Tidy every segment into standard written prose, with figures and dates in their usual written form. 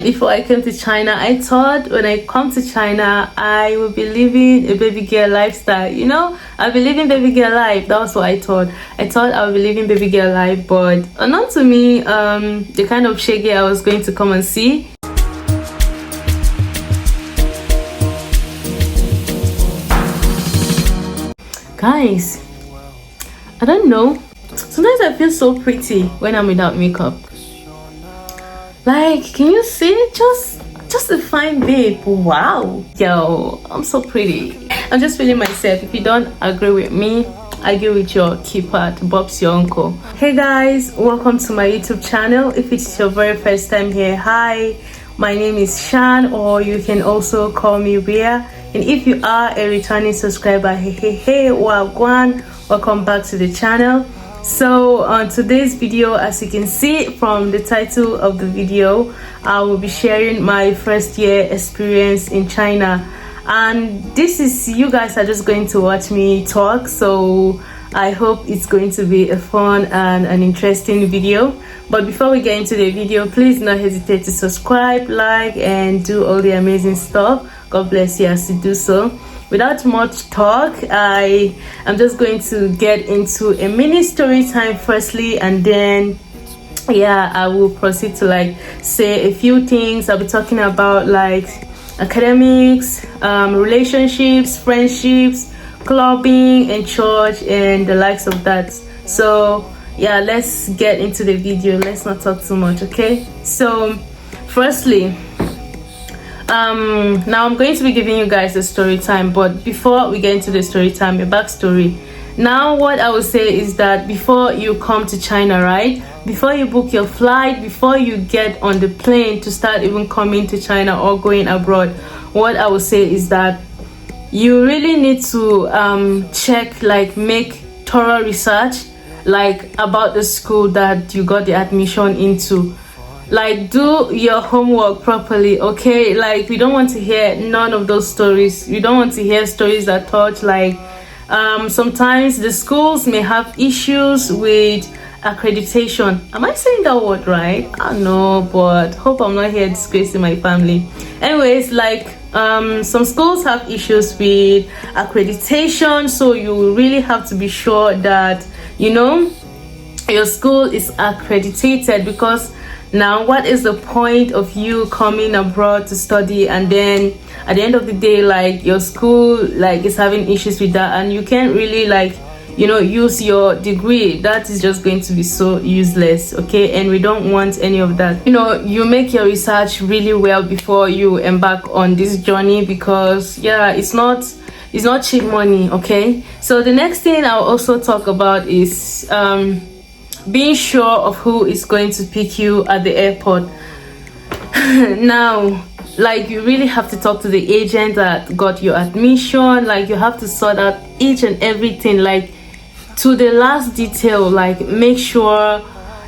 Before I came to China, I thought when I come to China, I will be living a baby girl lifestyle. I'll be living baby girl life. That was what I thought. I thought I would be living baby girl life, but not to me, the kind of shaggy I was going to come and see. Guys, I don't know. Sometimes I feel so pretty when I'm without makeup. Like, can you see? Just a fine babe. Wow. Yo, I'm so pretty. I'm just feeling myself. If you don't agree with me, argue with your keeper. Bob's your uncle. Hey guys, welcome to my YouTube channel. If it's your very first time here, hi. My name is Shan, or you can also call me Ria. And if you are a returning subscriber, hey, wagwan, welcome back to the channel. So on today's video, as you can see from the title of the video, I will be sharing my first year experience in China, and this is, you guys are just going to watch me talk, so I hope it's going to be a fun and an interesting video. But before we get into the video, please do not hesitate to subscribe, like, and do all the amazing stuff. God bless you as you do so. Without much talk, I am just going to get into a mini story time firstly, and then I will proceed to say a few things. I'll be talking about academics, relationships, friendships, clubbing, and church, and the likes of that. So let's get into the video. Let's not talk too much, okay? So firstly, now I'm going to be giving you guys the story time, but before we get into the story time, a backstory. Now what I would say is that before you come to China, right, before you book your flight, before you get on the plane to start even coming to China or going abroad, what I would say is that you really need to check, make thorough research about the school that you got the admission into. Do your homework properly, okay? We don't want to hear none of those stories. We don't want to hear stories that touch sometimes the schools may have issues with accreditation. Am I saying that word right? I don't know, but hope I'm not here disgracing my family. Anyways, some schools have issues with accreditation, so you really have to be sure that your school is accredited, because now what is the point of you coming abroad to study, and then at the end of the day your school is having issues with that, and you can't really use your degree? That is just going to be so useless, okay? And we don't want any of that. You make your research really well before you embark on this journey, because it's not cheap money, okay? So the next thing I'll also talk about is being sure of who is going to pick you at the airport. Now, you really have to talk to the agent that got your admission. You have to sort out each and everything, to the last detail. Make sure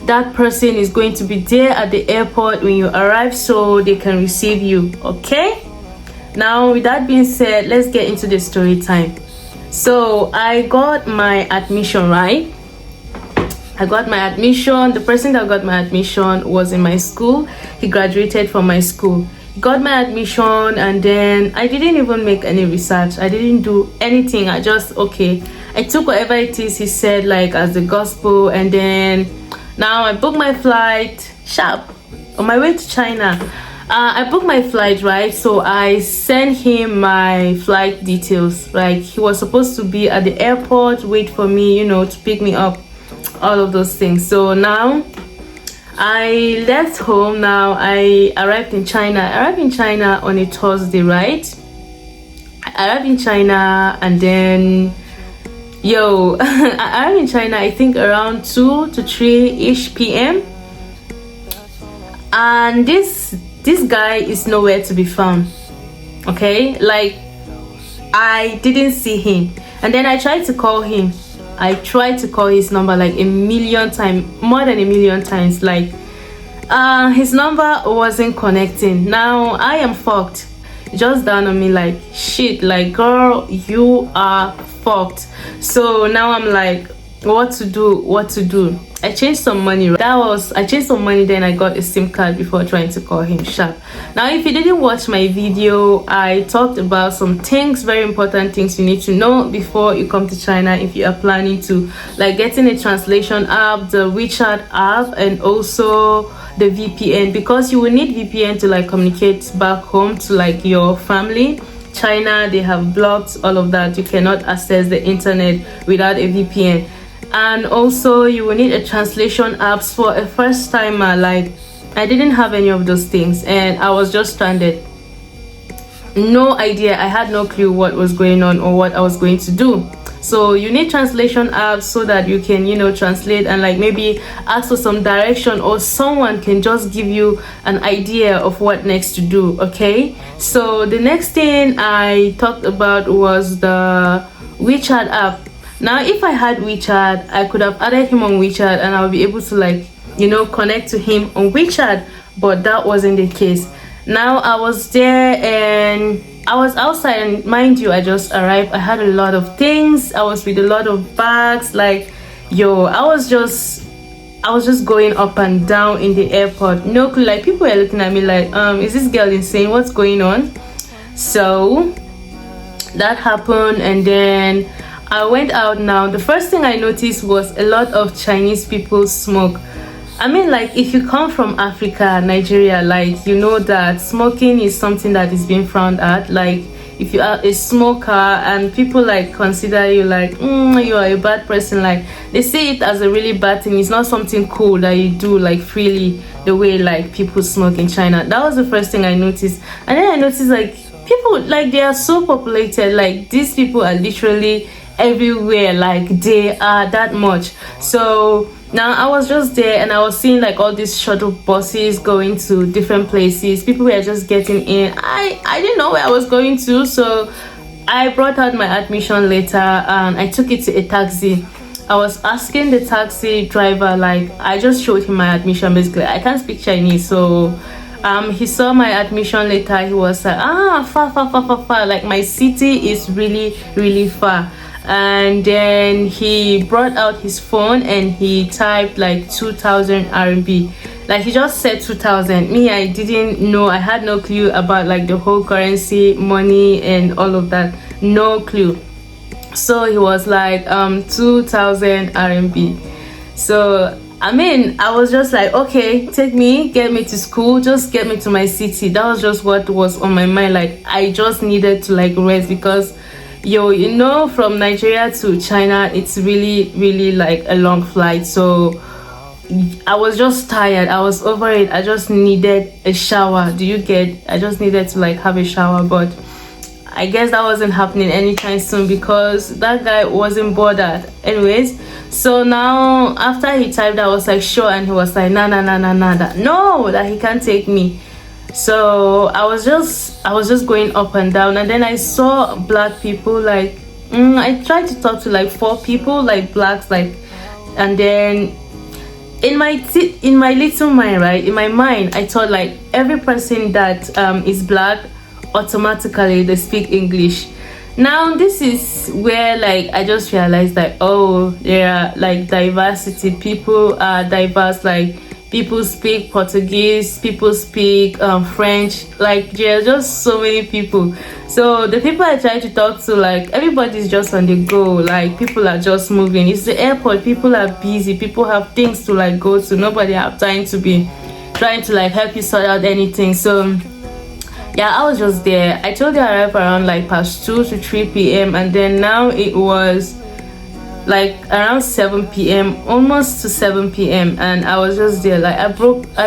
that person is going to be there at the airport when you arrive, so they can receive you, okay? Now, with that being said, let's get into the story time. So I got my admission, right? I got my admission. The person that got my admission was in my school. He graduated from my school. He got my admission, and then I didn't even make any research. I didn't do anything. I just, I took whatever it is he said as the gospel, and then now I booked my flight sharp on my way to China. I booked my flight, right? So I sent him my flight details. He was supposed to be at the airport, wait for me, to pick me up, all of those things. So now I left home. Now I arrived in China. I arrived in China on a Thursday, right? I arrived in China, and then I arrived in China, I think around 2 to 3 p.m. and this guy is nowhere to be found, okay? I didn't see him, and then I tried to call him. I tried to call his number a million times, more than a million times. His number wasn't connecting. Now I am fucked. It just dawned on me shit, girl, you are fucked. So now I'm what to do. I changed some money. I changed some money, then I got a SIM card before trying to call him sharp. Now if you didn't watch my video, I talked about some things, very important things you need to know before you come to China if you are planning to, like getting a translation app, the WeChat app, and also the VPN, because you will need VPN to like communicate back home to like your family. China, they have blocked all of that. You cannot access the internet without a VPN. And also you will need a translation apps for a first timer. Like I didn't have any of those things and I was just stranded. No idea, I had no clue what was going on or what I was going to do. So you need translation apps so that you can, you know, translate and like maybe ask for some direction, or someone can just give you an idea of what next to do. Okay, so the next thing I talked about was the WeChat app. Now if I had WeChat, I could have added him on WeChat and I'll be able to like, you know, connect to him on WeChat, but that wasn't the case. Now I was there and I was outside, and mind you, I just arrived. I had a lot of things. I was with a lot of bags. Like, yo, I was just going up and down in the airport. No clue. Like, people were looking at me like, is this girl insane? What's going on? So that happened, and then I went out. Now the first thing I noticed was a lot of Chinese people smoke. I mean, like, if you come from Africa, Nigeria, like, you know that smoking is something that is being frowned at. Like, if you are a smoker and people like consider you like, you are a bad person, like they see it as a really bad thing. It's not something cool that you do like freely the way like people smoke in China. That was the first thing I noticed. And then I noticed like people, like, they are so populated. Like, these people are literally everywhere. Like, they are that much. So now I was just there and I was seeing like all these shuttle buses going to different places. People were just getting in. I didn't know where I was going to, so I brought out my admission letter and I took it to a taxi. I was asking the taxi driver, like, I just showed him my admission. Basically, I can't speak Chinese, so he saw my admission letter. He was like, far, like my city is really far. And then he brought out his phone and he typed like 2,000 RMB. Like, he just said 2,000. Me, I didn't know. I had no clue about like the whole currency, money and all of that. No clue. So he was like 2,000 RMB. So I mean, I was just like, okay, take me, get me to school, just get me to my city. That was just what was on my mind. Like, I just needed to like rest, because you know, from Nigeria to China, it's really like a long flight. So I was just tired. I was over it. I just needed a shower. Do you get? I just needed to like have a shower, but I guess that wasn't happening anytime soon because that guy wasn't bothered. Anyways, so now after he typed, I was like, sure, and he was like, nah, that he can't take me. So I was just going up and down, and then I saw black people. Like, I tried to talk to like 4 people, like blacks, like, and then in my little mind, right, in my mind, I thought like every person that is black, automatically they speak English. Now this is where like I just realized that, oh, there are like diversity. People are diverse. Like, people speak Portuguese, people speak French. Like, there are just so many people. So the people I try to talk to, like, everybody's just on the go. Like, people are just moving. It's the airport. People are busy. People have things to like go to. Nobody have time to be trying to like help you sort out anything. So yeah, I was just there. I told you I arrived around like past 2 to 3 p.m. and then now it was like around 7 p.m, almost to 7 p.m, and I was just there. Like, I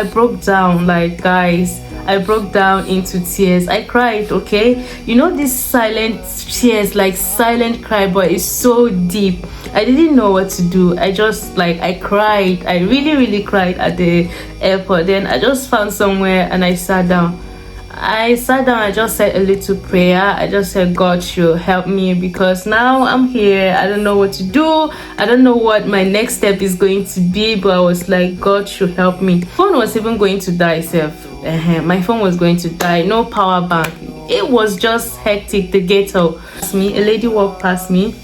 broke down. Like, guys, I broke down into tears. I cried. Okay, you know, this silent tears, like silent cry, but it's so deep. I didn't know what to do. I just like, I cried. I really cried at the airport. Then I just found somewhere and I sat down. I just said a little prayer. I just said, God should help me, because now I'm here. I don't know what to do. I don't know what my next step is going to be, but I was like, God should help me. Phone was even going to die, my phone was going to die. No power bank. It was just hectic. The ghetto. A lady walked past me.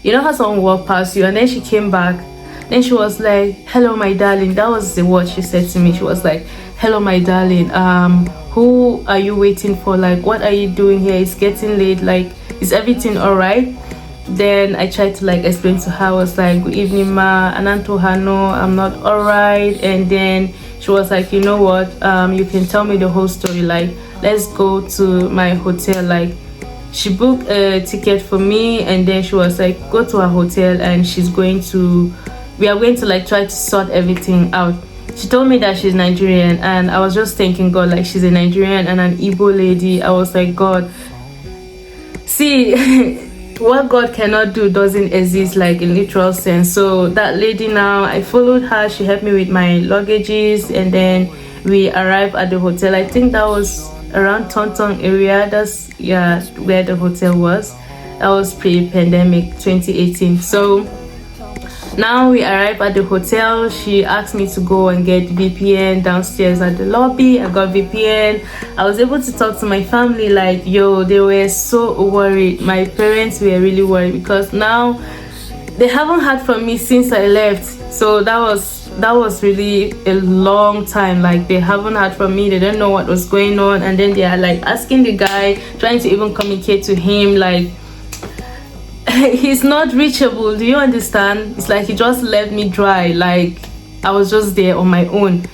You know how someone walked past you and then she came back. Then she was like, hello my darling. That was the word she said to me. She was like, hello my darling, who are you waiting for? Like, what are you doing here? It's getting late. Like, is everything all right? Then I tried to like explain to her. I was like, good evening ma, and I told her no, I'm not all right. And then she was like, you know what, you can tell me the whole story. Like, let's go to my hotel. Like, she booked a ticket for me, and then she was like, go to her hotel and we are going to like try to sort everything out. She told me that she's Nigerian, and I was just thinking, God, like, she's a Nigerian and an Igbo lady. I was like, God, see, what God cannot do doesn't exist, like in literal sense. So that lady, now I followed her. She helped me with my luggages, and then we arrived at the hotel. I think that was around Tonton area. That's, yeah, where the hotel was. That was pre-pandemic 2018. So now we arrived at the hotel. She asked me to go and get VPN downstairs at the lobby. I got VPN. I was able to talk to my family. Like, yo, they were so worried. My parents were really worried because now they haven't heard from me since I left. So that was really a long time. Like, they haven't heard from me. They don't know what was going on. And then they are like asking the guy, trying to even communicate to him, like, he's not reachable. Do you understand? It's like he just left me dry. Like, I was just there on my own.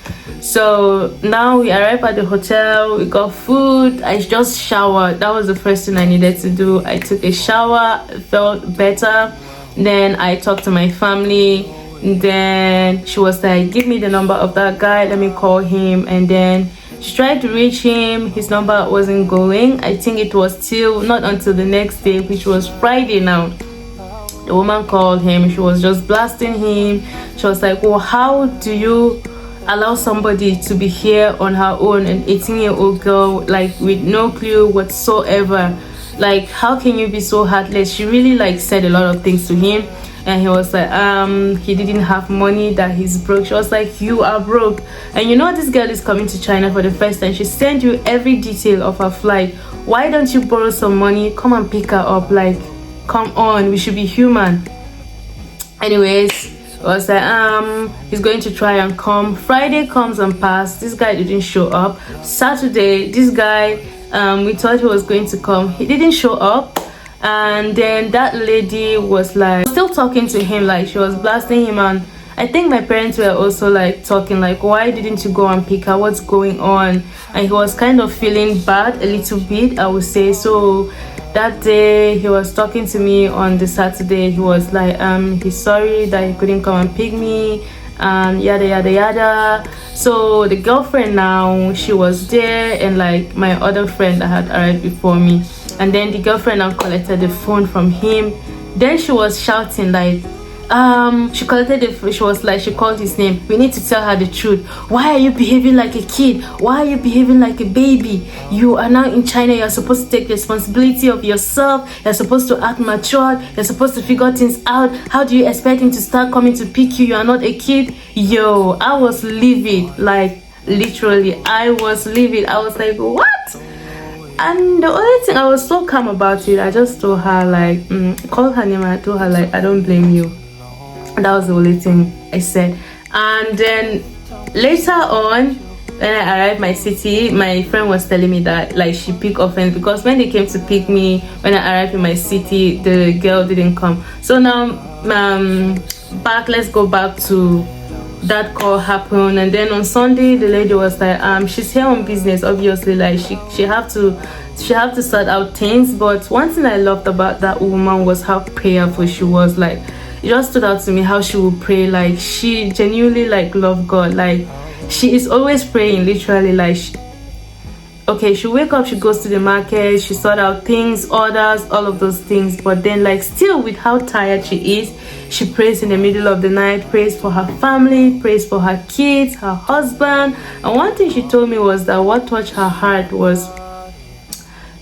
So now we arrived at the hotel. We got food. I just showered. That was the first thing I needed to do. I took a shower, felt better. Then I talked to my family. Then she was like, give me the number of that guy, let me call him. And then she tried to reach him. His number wasn't going. I think it was still not until the next day, which was Friday now. The woman called him. She was just blasting him. She was like, well, how do you allow somebody to be here on her own, an 18-year-old girl, like with no clue whatsoever? Like, how can you be so heartless? She really like said a lot of things to him. And he was like, he didn't have money, that he's broke. She was like, you are broke. And you know, this girl is coming to China for the first time. She sent you every detail of her flight. Why don't you borrow some money? Come and pick her up. Like, come on, we should be human. Anyways, I was like, he's going to try and come. Friday comes and passed. This guy didn't show up. Saturday, this guy, we thought he was going to come. He didn't show up. And then that lady was like still talking to him, like she was blasting him. And I think my parents were also like talking, like, why didn't you go and pick her, what's going on? And he was kind of feeling bad a little bit, I would say. So that day he was talking to me on the Saturday. He was like, he's sorry that he couldn't come and pick me, and yada yada yada. So the girlfriend now, she was there, and like my other friend that had arrived before me. And then the girlfriend now collected the phone from him. Then she was shouting like, she collected the phone. She was like, she called his name. We need to tell her the truth. Why are you behaving like a kid? Why are you behaving like a baby? You are now in China. You're supposed to take responsibility of yourself. You're supposed to act mature. You're supposed to figure things out. How do you expect him to start coming to pick you? You are not a kid. Yo, I was livid. Like, literally, I was livid. I was like, what? And the only thing, I was so calm about it. I just told her like, called her name, and I told her like, I don't blame you. That was the only thing I said. And then later on, when I arrived my city, my friend was telling me that like she picked offense because when they came to pick me, when I arrived in my city, the girl didn't come. So now let's go back to that call happened. And then on Sunday the lady was like, she's here on business, obviously, like she have to sort out things. But one thing I loved about that woman was how prayerful she was. Like, it just stood out to me how she would pray. Like, she genuinely like loved God. Like, she is always praying, literally. Like, she wake up, she goes to the market, she sort out things, orders, all of those things. But then like still with how tired she is, she prays in the middle of the night, prays for her family, prays for her kids, her husband. And one thing she told me was that what touched her heart was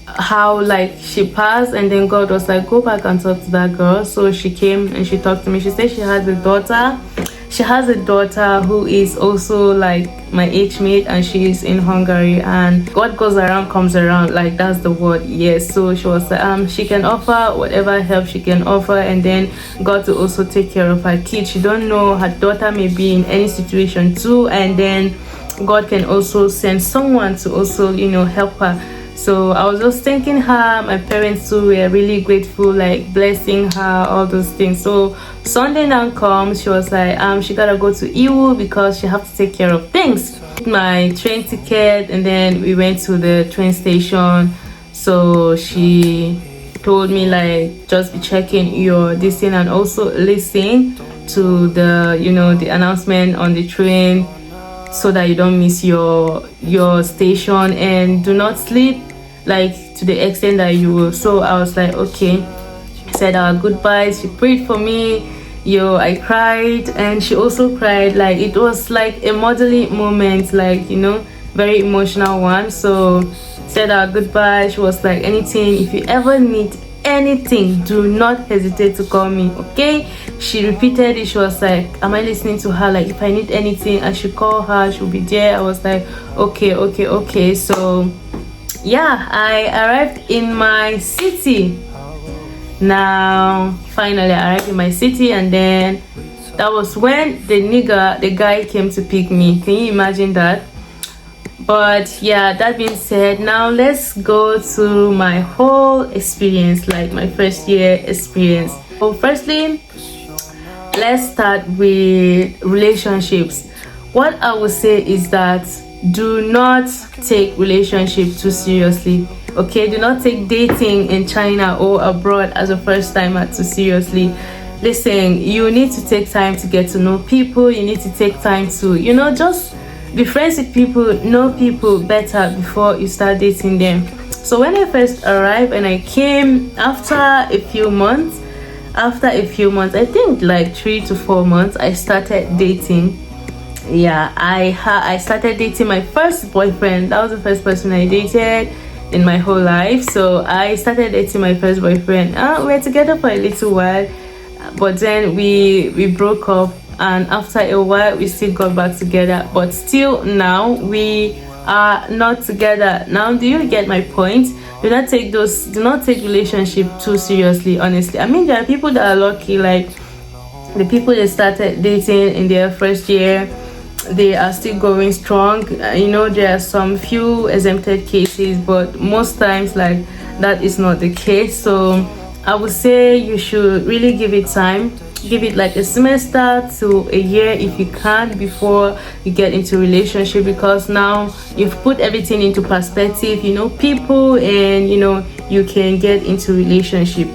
how like she passed, and then God was like, go back and talk to that girl. So she came and she talked to me. She said she had a daughter she has a daughter who is also like my age mate, and she is in Hungary. And what goes around comes around, like that's the word. Yes, so she was like, she can offer whatever help she can offer, and then God to also take care of her kids. She don't know, her daughter may be in any situation too, and then God can also send someone to also, you know, help her. So I was just thanking her. My parents too were really grateful, like blessing her, all those things. So Sunday now comes, she was like, she gotta go to Iwu because she have to take care of things. My train ticket, and then we went to the train station. So she told me like, just be checking your this thing and also listen to the, you know, the announcement on the train, so that you don't miss your station, and do not sleep like to the extent that you will. So I was like, okay. Said our goodbyes. She prayed for me. I cried, and she also cried. Like it was like a motherly moment, like, you know, very emotional one. So said our goodbye. She was like, anything, if you ever need anything, do not hesitate to call me, okay? She repeated it. She was like, am I listening to her? Like if I need anything, I should call her, she'll be there. I was like, okay. So yeah, I arrived in my city. Now finally I arrived in my city, and then that was when the guy came to pick me. Can you imagine that? But yeah, that being said, now let's go to my whole experience, like my first year experience. So firstly, let's start with relationships. What I would say is that do not take relationship too seriously, okay? Do not take dating in China or abroad as a first timer too seriously. Listen, you need to take time to get to know people. You need to take time to, you know, just be friends with people, know people better before you start dating them. So when I first arrived and I came after a few months, I think like 3 to 4 months, I started dating. Yeah, I started dating my first boyfriend. That was the first person I dated in my whole life. So I started dating my first boyfriend. We were together for a little while, but then we broke up, and after a while we still got back together, but still now we are not together. Now, do you get my point? Do not take relationship too seriously, honestly. I mean, there are people that are lucky, like the people that started dating in their first year, they are still going strong. You know, there are some few exempted cases, but most times like that is not the case. So I would say you should really give it time. Give it like a semester to a year if you can before you get into relationship, because now you've put everything into perspective, you know, people, and you know, you can get into relationship,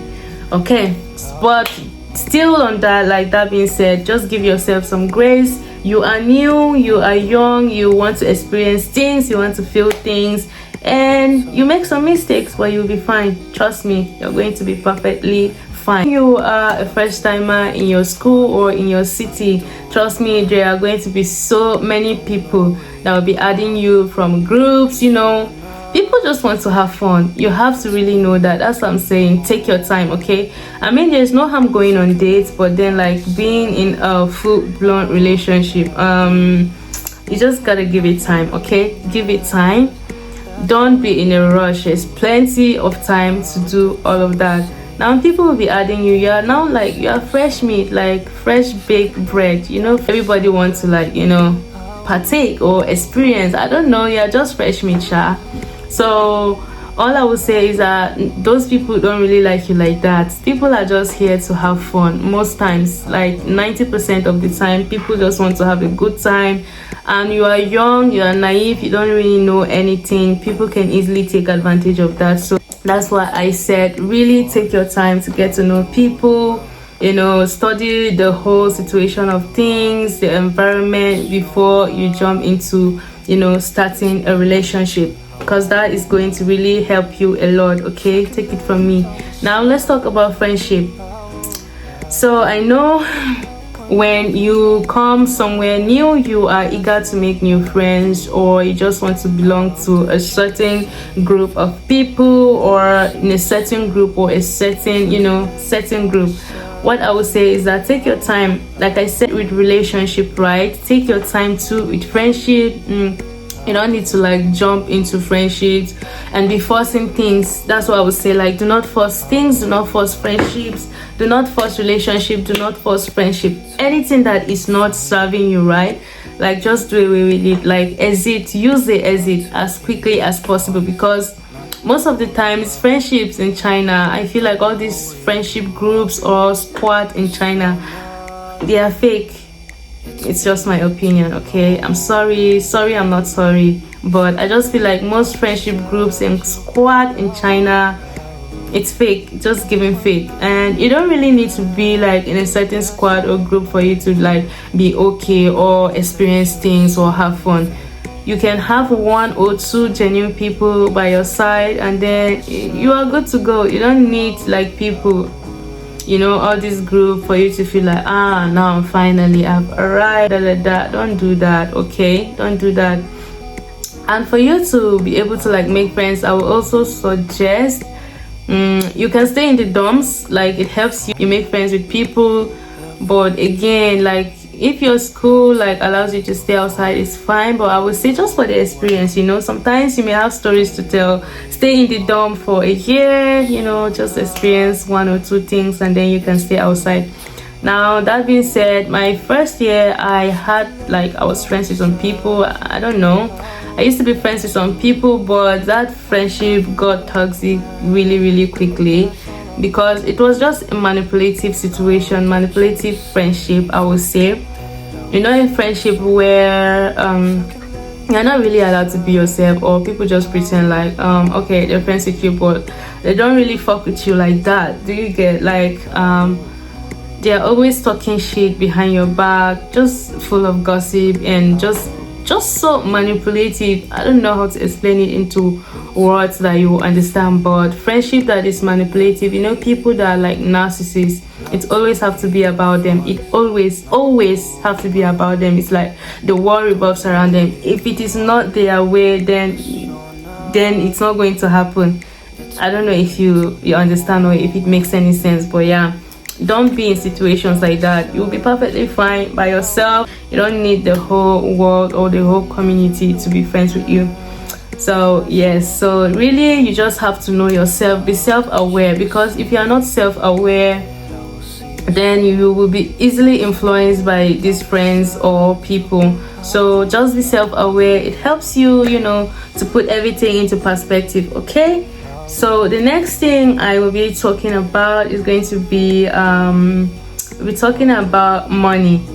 okay? But still on that, like that being said, just give yourself some grace. You are new, you are young, you want to experience things, you want to feel things, and you make some mistakes, but you'll be fine. Trust me, you're going to be perfectly fine. You are a first timer in your school or in your city, trust me, there are going to be so many people that will be adding you from groups. You know, people just want to have fun. You have to really know that. That's what I'm saying. Take your time, okay? I mean, there's no harm going on dates, but then like being in a full-blown relationship, you just gotta give it time, okay? Give it time. Don't be in a rush. There's plenty of time to do all of that. Now people will be adding you. You are now like, you are fresh meat, like fresh baked bread. You know, everybody wants to, like, you know, partake or experience. I don't know, you're just fresh meat, sha. So all I would say is that those people don't really like you like that. People are just here to have fun. Most times, like 90% of the time, people just want to have a good time. And you are young, you are naive, you don't really know anything. People can easily take advantage of that. So that's why I said, really take your time to get to know people, you know, study the whole situation of things, the environment, before you jump into, you know, starting a relationship, because that is going to really help you a lot, okay? Take it from me. Now let's talk about friendship. So I know when you come somewhere new, you are eager to make new friends, or you just want to belong to a certain group of people, or in a certain group, or a certain, you know, certain group. what I would say is that take your time. Like I said with relationship, right? Take your time too with friendship. You don't need to like jump into friendships and be forcing things. That's what I would say. Like, do not force things, do not force friendships, do not force relationship, do not force friendship. Anything that is not serving you, right? Like, just do away with it. Like, exit, use the exit as quickly as possible, because most of the times friendships in China, I feel like all these friendship groups or squad in China, they are fake. It's just my opinion, okay? I'm sorry, I'm not sorry, but I just feel like most friendship groups and squad in China, it's fake, just giving fake. And you don't really need to be like in a certain squad or group for you to like be okay or experience things or have fun. You can have 1 or 2 genuine people by your side, and then you are good to go. You don't need like people, you know, all this group for you to feel like, now finally I've arrived, Don't do that, okay? Don't do that. And for you to be able to like make friends, I will also suggest you can stay in the dorms. Like, it helps you make friends with people, but again, like, if your school like allows you to stay outside, it's fine, but I would say just for the experience, you know, sometimes you may have stories to tell. Stay in the dorm for a year, you know, just experience 1 or 2 things, and then you can stay outside. Now, that being said, my first year I was friends with some people. I don't know, I used to be friends with some people, but that friendship got toxic really quickly, because it was just a manipulative situation, manipulative friendship, I would say. You know, a friendship where you're not really allowed to be yourself, or people just pretend like okay, they're friends with you, but they don't really fuck with you like that. Do you get? Like, they're always talking shit behind your back, just full of gossip, and just so manipulative. I don't know how to explain it into words that you understand, but friendship that is manipulative, you know, people that are like narcissists, it always have to be about them. It always have to be about them. It's like the world revolves around them. If it is not their way, then it's not going to happen. I don't know if you understand or if it makes any sense, but yeah, don't be in situations like that. You'll be perfectly fine by yourself. You don't need the whole world or the whole community to be friends with you. So yes, so really you just have to know yourself, be self-aware, because if you are not self-aware, then you will be easily influenced by these friends or people. So just be self-aware. It helps you, you know, to put everything into perspective, okay? So the next thing I will be talking about is going to be we're talking about money.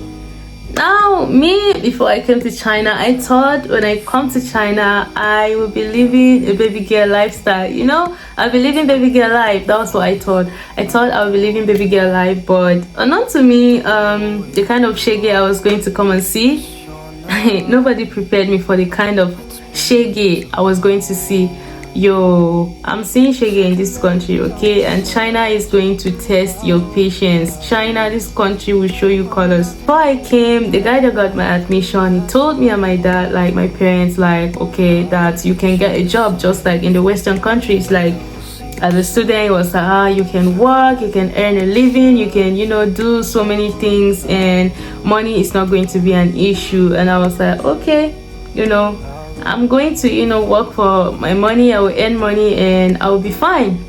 Now, me, before I came to China, I thought when I come to China, I will be living a baby girl lifestyle. You know, I'll be living baby girl life. That was what I thought. I thought I would be living baby girl life, but not to me, the kind of shaggy I was going to come and see. Nobody prepared me for the kind of shaggy I was going to see. Yo, I'm seeing shaggy in this country, okay? And China is going to test your patience. China, this country will show you colors. Before I came, the guy that got my admission, he told me and my dad, like my parents, like, okay, that you can get a job just like in the Western countries. Like, as a student, it was like, you can work, you can earn a living, you can, you know, do so many things, and money is not going to be an issue. And I was like, okay, you know, I'm going to, you know, work for my money, I will earn money, and I will be fine.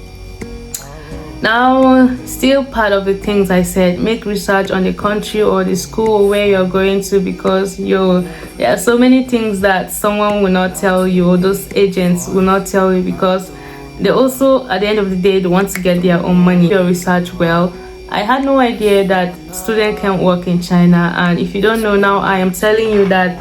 Now, still part of the things I said, make research on the country or the school where you're going to, because there are so many things that someone will not tell you, or those agents will not tell you, because they also, at the end of the day, they want to get their own money. Your research well. I had no idea that students can work in China, and if you don't know now, I am telling you that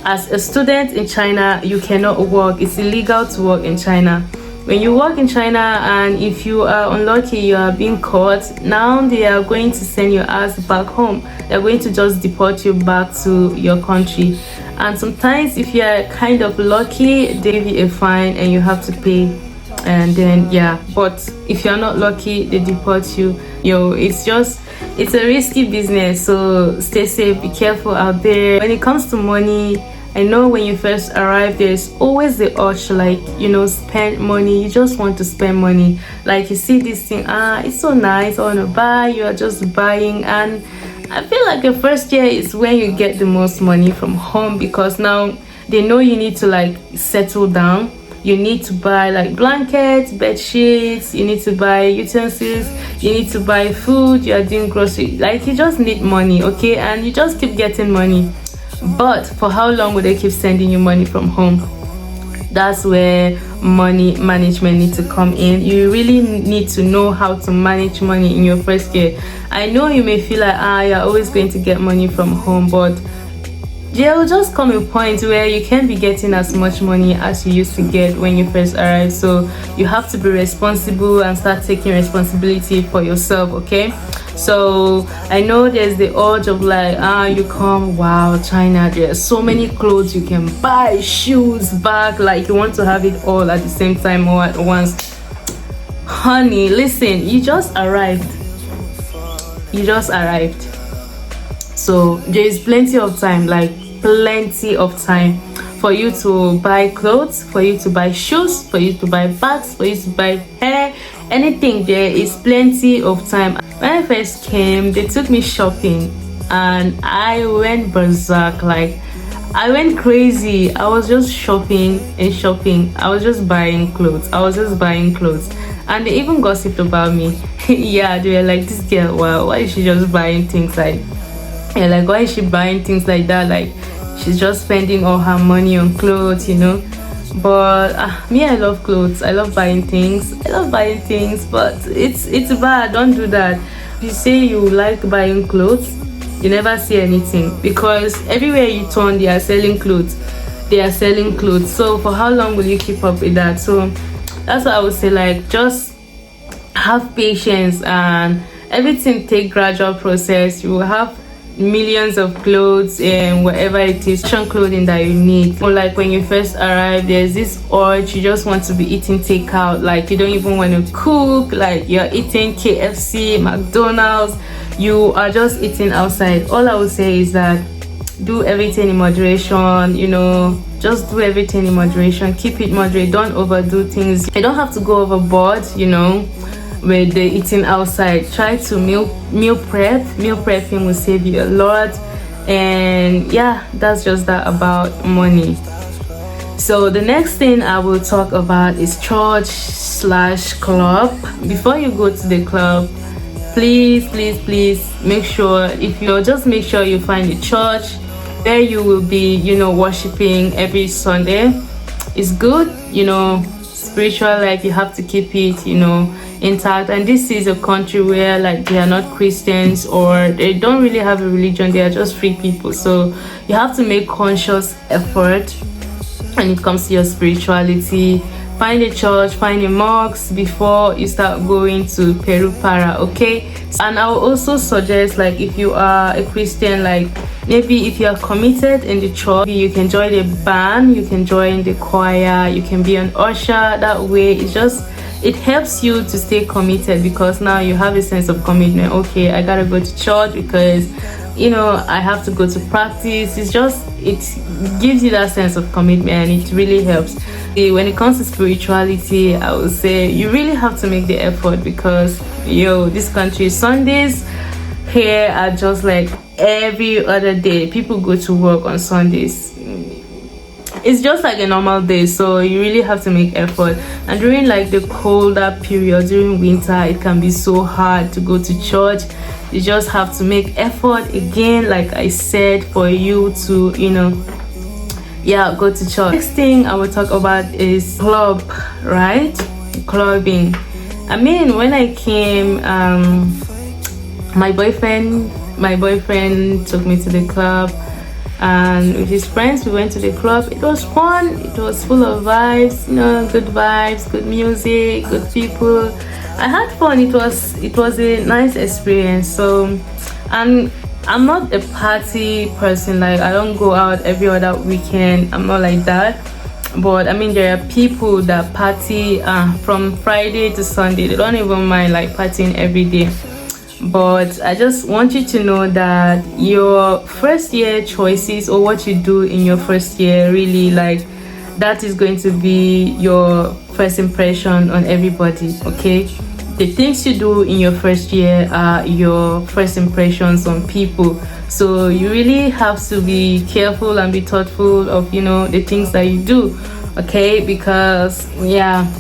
as a student in China, you cannot work. It's illegal to work in China. When you work in China, and if you are unlucky, you are being caught, now they are going to send your ass back home. They're going to just deport you back to your country. And sometimes if you are kind of lucky, they give you a fine and you have to pay. And then yeah, but if you're not lucky, they deport you. It's a risky business, so stay safe, be careful out there. When it comes to money, I know when you first arrive, there's always the urge to, like, you know, spend money. You just want to spend money. Like, you see this thing, it's so nice, I want to buy. You are just buying. And I feel like the first year is when you get the most money from home, because now they know you need to, like, settle down. You need to buy like blankets, bed sheets, you need to buy utensils, you need to buy food, you are doing grocery. Like, you just need money, okay? And you just keep getting money. But for how long will they keep sending you money from home? That's where money management needs to come in. You really need to know how to manage money in your first year. I know you may feel like, you're always going to get money from home, but there will just come a point where you can't be getting as much money as you used to get when you first arrived. So you have to be responsible and start taking responsibility for yourself, okay? So I know there's the urge of like, you come, wow, China, there's so many clothes you can buy, shoes, bag, like you want to have it all at the same time or at once. Honey, listen, you just arrived. So there is plenty of time, like plenty of time for you to buy clothes, for you to buy shoes, for you to buy bags, for you to buy hair, anything. There is plenty of time. When I first came, they took me shopping and I went berserk. Like, I went crazy. I was just shopping and shopping. I was just buying clothes. And they even gossiped about me. Yeah, they were like, this girl, wow, why is she just buying things like, yeah, like, why is she buying things like that? Like, she's just spending all her money on clothes, you know. But me, I love clothes. I love buying things. But it's bad. Don't do that. If you say you like buying clothes, you never see anything, because everywhere you turn, they are selling clothes. So for how long will you keep up with that? So that's what I would say. Like, just have patience, and everything take gradual process. You will have millions of clothes and whatever it is, fashion clothing that you need. Or like when you first arrive, there's this urge, you just want to be eating takeout. Like, you don't even want to cook. Like, you're eating KFC, McDonald's, you are just eating outside. All I would say is that do everything in moderation, you know. Just do everything in moderation. Keep it moderate. Don't overdo things. You don't have to go overboard, you know, with the eating outside. Try to meal prep. Meal prepping will save you a lot. And yeah, that's just that about money. So the next thing I will talk about is church/club. Before you go to the club, please make sure, make sure you find a church where you will be, you know, worshiping every Sunday. It's good, you know, spiritual life, you have to keep it, you know, intact. And this is a country where, like, they are not Christians, or they don't really have a religion, they are just free people. So you have to make conscious effort when it comes to your spirituality. Find a church, find a mosque before you start going to Peru Para, okay? And I will also suggest, like, if you are a Christian, like, maybe if you are committed in the church, you can join the band, you can join the choir, you can be an usher. That way it helps you to stay committed, because now you have a sense of commitment. Okay, I gotta go to church because, you know, I have to go to practice. It gives you that sense of commitment, and it really helps. When it comes to spirituality, I would say you really have to make the effort, because this country, Sundays here are just like every other day. People go to work on Sundays. It's just like a normal day, so you really have to make effort. And during like the colder period, during winter, it can be so hard to go to church. You just have to make effort again, like I said, for you to, you know, go to church. Next thing I will talk about is club, right? Clubbing. I mean, when I came, my boyfriend took me to the club, and with his friends we went to the club. It was fun. It was full of vibes, you know, good vibes, good music, good people. I had fun. It was a nice experience. So, and I'm not a party person. Like, I don't go out every other weekend. I'm not like that. But I mean, there are people that party from Friday to Sunday. They don't even mind like partying every day. but I just want you to know that your first year choices, or what you do in your first year, really, like, that is going to be your first impression on everybody. Okay, the things you do in your first year are your first impressions on people. So you really have to be careful and be thoughtful of, you know, the things that you do. Okay, because yeah,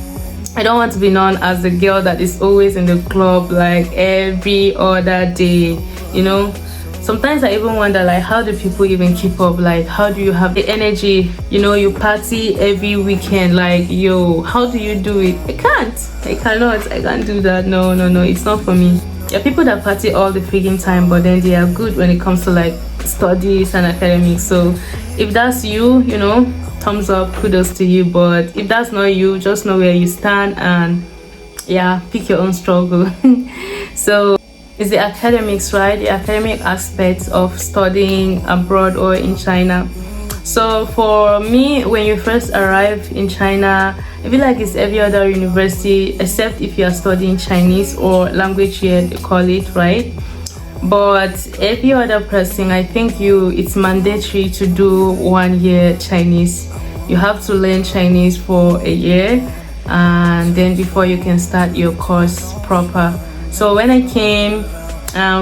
I don't want to be known as the girl that is always in the club like every other day, you know. Sometimes I even wonder, like, how do people even keep up? Like, how do you have the energy? You know, you party every weekend. Like, yo, how do you do it? I can't. I cannot. I can't do that. No, it's not for me. There are people that party all the freaking time, but then they are good when it comes to like studies and academics. So if that's you, you know, thumbs up, kudos to you. But if that's not you, just know where you stand and yeah, pick your own struggle. So it's the academics, right? The academic aspects of studying abroad or in China. So for me, when you first arrive in China, I feel like it's every other university except if you are studying Chinese or language here, they call it, right? But every other person, I think it's mandatory to do 1 year Chinese. You have to learn Chinese for a year, and then before you can start your course proper. So when I came,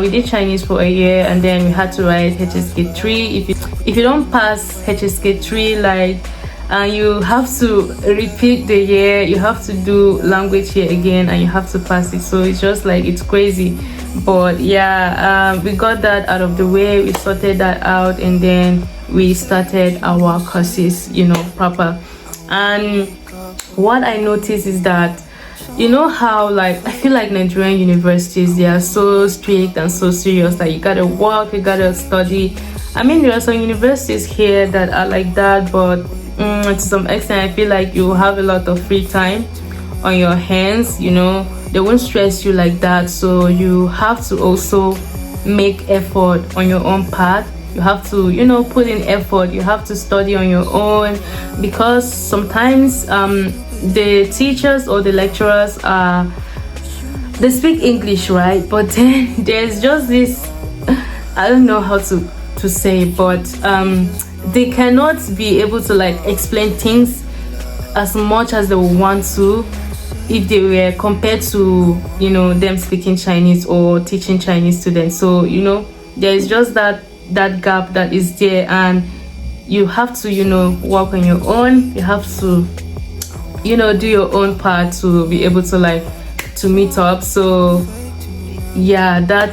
we did Chinese for a year, and then we had to write HSK 3. If you don't pass HSK 3, like, you have to repeat the year, you have to do language here again, and you have to pass it. So it's just like, it's crazy. But yeah, we got that out of the way, we sorted that out, and then we started our courses, you know, proper. And what I noticed is that, you know how, like, I feel like Nigerian universities, they are so strict and so serious, like, you gotta work, you gotta study. I mean, there are some universities here that are like that, but to some extent I feel like you have a lot of free time on your hands, you know. They won't stress you like that, so you have to also make effort on your own part. You have to, you know, put in effort. You have to study on your own, because sometimes the teachers or the lecturers they speak English, right? But then there's just this, I don't know how to say, but they cannot be able to like explain things as much as they want to if they were compared to, you know, them speaking Chinese or teaching Chinese students. So, you know, there's just that gap that is there, and you have to, you know, work on your own. You have to, you know, do your own part to be able to like to meet up. So yeah, that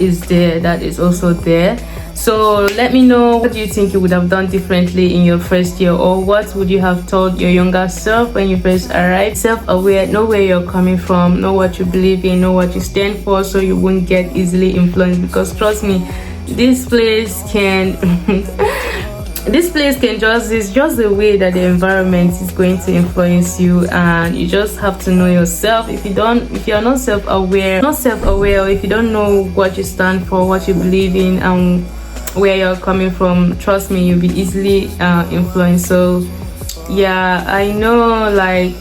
is there, that is also there. So let me know, what do you think you would have done differently in your first year, or what would you have told your younger self when you first arrived? Self-aware, know where you're coming from, know what you believe in, know what you stand for, so you won't get easily influenced. Because trust me, this place can just, it's just the way that the environment is going to influence you, and you just have to know yourself. If you're not self-aware, or if you don't know what you stand for, what you believe in, and where you're coming from, trust me, you'll be easily influenced. So yeah, I know, like,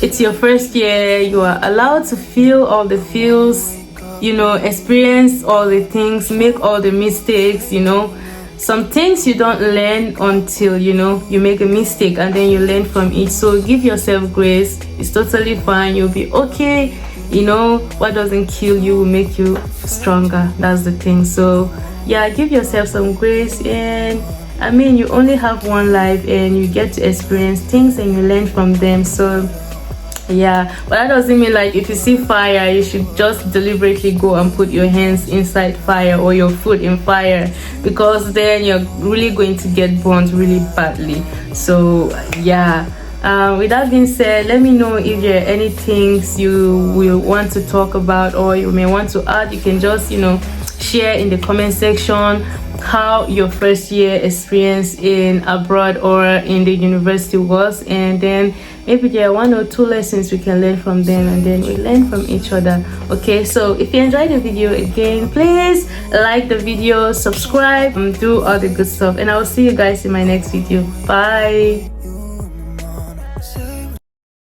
it's your first year, you are allowed to feel all the feels, you know, experience all the things, make all the mistakes, you know. Some things you don't learn until, you know, you make a mistake, and then you learn from it. So give yourself grace. It's totally fine, you'll be okay. You know, what doesn't kill you will make you stronger. That's the thing. So yeah, give yourself some grace. And I mean, you only have one life, and you get to experience things and you learn from them. So yeah, but that doesn't mean like if you see fire, you should just deliberately go and put your hands inside fire or your foot in fire, because then you're really going to get burnt really badly. So yeah, with that being said, let me know if there are any things you will want to talk about, or you may want to add. You can just, you know, share in the comment section how your first year experience in abroad or in the university was, and then maybe there are 1 or 2 lessons we can learn from them, and then we learn from each other. Okay, so if you enjoyed the video, again, please like the video, subscribe, and do all the good stuff, and I will see you guys in my next video. Bye.